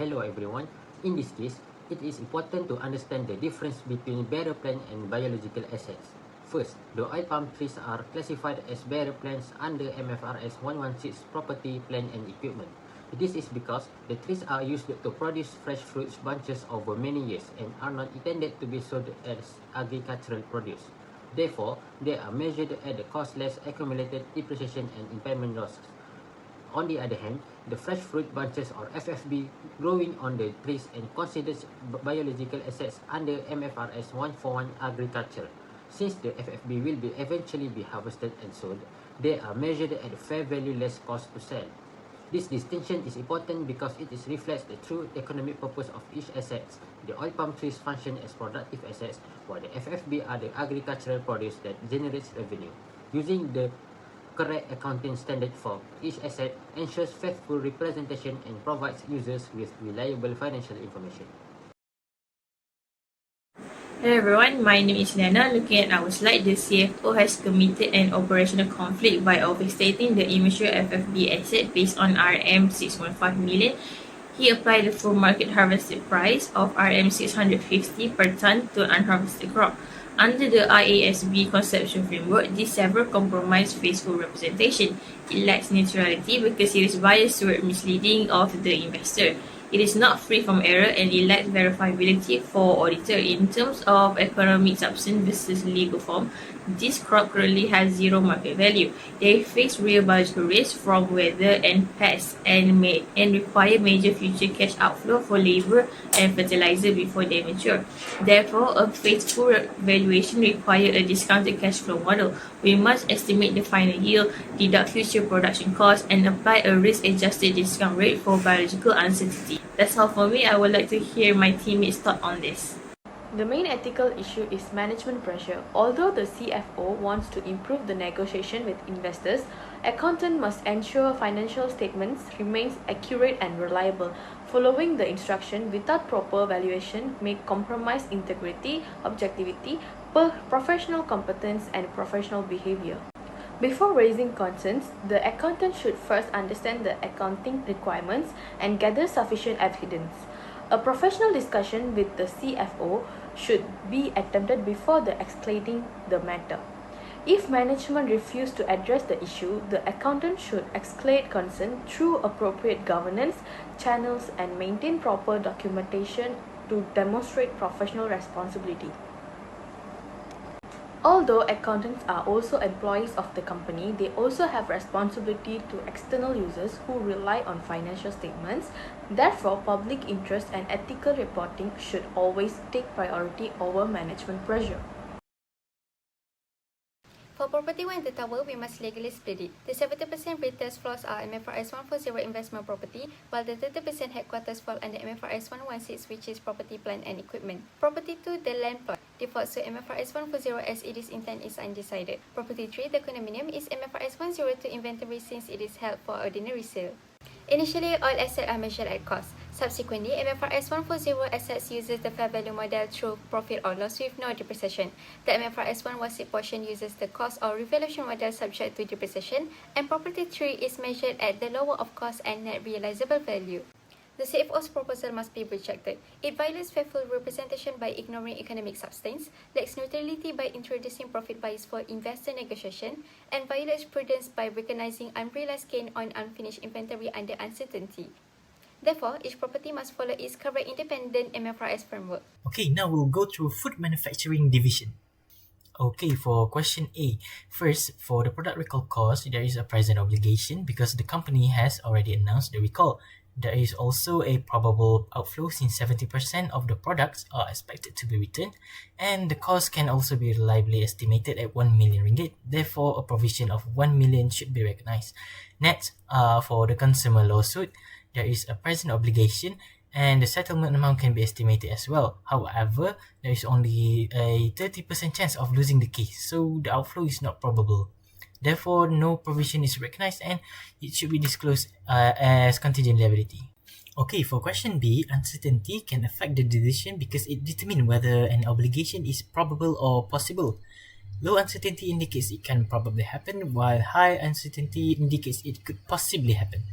Hello everyone. In this case, it is important to understand the difference between bearer plant and biological assets. First, the oil palm trees are classified as bearer plants under MFRS 116 Property, Plant and Equipment. This is because the trees are used to produce fresh fruits bunches over many years and are not intended to be sold as agricultural produce. Therefore, they are measured at the cost less accumulated depreciation and impairment losses. On the other hand, the fresh fruit bunches or FFB growing on the trees and considered biological assets under MFRS 141 Agriculture. Since the FFB will eventually be harvested and sold, they are measured at fair value less cost to sell. This distinction is important because it reflects the true economic purpose of each asset. The oil palm trees function as productive assets, while the FFB are the agricultural produce that generates revenue. Using the correct accounting standard for each asset ensures faithful representation and provides users with reliable financial information. Hello everyone, my name is Lana. Looking at our slide, the CFO has committed an operational conflict by overstating the immature FFB asset based on RM 6.5 million. He applied the full market harvested price of RM 650 per ton to unharvested crop. Under the IASB conceptual framework, this several compromise faithful representation. It lacks neutrality because it is biased toward misleading of the investor. It is not free from error and it lacks verifiability for auditor in terms of economic substance versus legal form. This crop currently has zero market value. They face real biological risk from weather and pests and require major future cash outflow for labor and fertilizer before they mature. Therefore, a faithful valuation requires a discounted cash flow model. We must estimate the final yield, deduct future production costs, and apply a risk-adjusted discount rate for biological uncertainty. That's all for me. I would like to hear my teammates' thought on this. The main ethical issue is management pressure. Although the CFO wants to improve the negotiation with investors, accountant must ensure financial statements remains accurate and reliable. Following the instruction without proper valuation may compromise integrity, objectivity, professional competence and professional behavior. Before raising concerns, the accountant should first understand the accounting requirements and gather sufficient evidence. A professional discussion with the CFO should be attempted before escalating the matter. If management refuses to address the issue, the accountant should escalate concern through appropriate governance channels and maintain proper documentation to demonstrate professional responsibility. Although accountants are also employees of the company, they also have responsibility to external users who rely on financial statements. Therefore, public interest and ethical reporting should always take priority over management pressure. For property one in the tower, we must legally split it. The 70% retail floors are MFRS 140 investment property, while the 30% headquarters fall under MFRS 116, which is property, plant and equipment. Property 2, the land plot, defaults to MFRS 140 as its intent is undecided. Property 3, the condominium, is MFRS 102 inventory since it is held for ordinary sale. Initially, all assets are measured at cost. Subsequently, MFRS 140 assets uses the fair value model through profit or loss with no depreciation. The MFRS 116 portion uses the cost or revaluation model subject to depreciation, and property 3 is measured at the lower of cost and net realizable value. The CFO's proposal must be rejected. It violates faithful representation by ignoring economic substance, lacks neutrality by introducing profit bias for investor negotiation, and violates prudence by recognizing unrealized gain on unfinished inventory under uncertainty. Therefore, each property must follow its correct independent MFRS framework. Okay, now we'll go through food manufacturing division. Okay, for question A. First, for the product recall cost, there is a present obligation because the company has already announced the recall. There is also a probable outflow since 70% of the products are expected to be returned, and the cost can also be reliably estimated at 1 million ringgit. Therefore, a provision of 1 million should be recognized. Next, for the consumer lawsuit, there is a present obligation and the settlement amount can be estimated as well. However, there is only a 30% chance of losing the case, so the outflow is not probable. Therefore, no provision is recognized and it should be disclosed as contingent liability. Okay, for question B, uncertainty can affect the decision because it determines whether an obligation is probable or possible. Low uncertainty indicates it can probably happen, while high uncertainty indicates it could possibly happen.